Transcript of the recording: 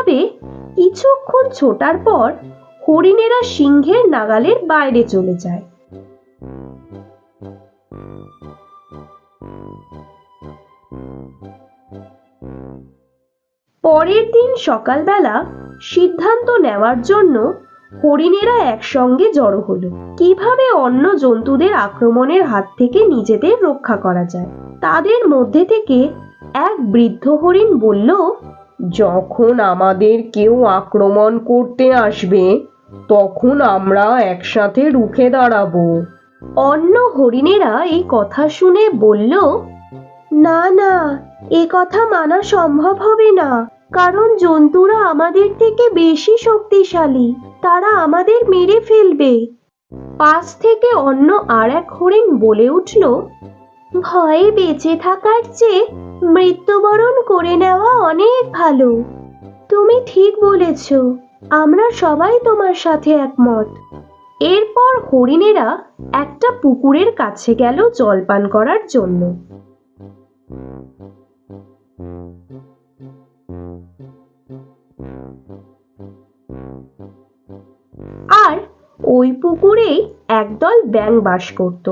এইভাবে কিছুক্ষণ ছোটার পর হরিণেরা সিংহের নাগালের বাইরে চলে যায়। পরের দিন সকালবেলা সিদ্ধান্ত নেওয়ার জন্য হরিণেরা একসঙ্গে জড়ো হলো। কিভাবে অন্য জন্তুদের আক্রমণের হাত থেকে নিজেদের রক্ষা করা যায়। তাদের মধ্যে থেকে এক বৃদ্ধ হরিণ বলল, যখন আমাদের কেউ আক্রমণ করতে আসবে তখন আমরা একসাথে রুখে দাঁড়াবো। অন্য হরিণেরা এই কথা শুনে বলল, না না, এ কথা মানা সম্ভব হবে না, কারণ জন্তুরা আমাদের থেকে বেশি শক্তিশালী, তারা আমাদের মেরে ফেলবে। পাশ থেকে অন্য আর এক হরিণ বলে উঠল, ভয়ে বেঁচে থাকার চেয়ে মৃত্যুবরণ করে নেওয়া অনেক ভালো। তুমি ঠিক বলেছ, আমরা সবাই তোমার সাথে একমত। এরপর হরিণেরা একটা পুকুরের কাছে গেল জলপান করার জন্য। আর ওই পুকুরেই একদল ব্যাঙ বাস করত।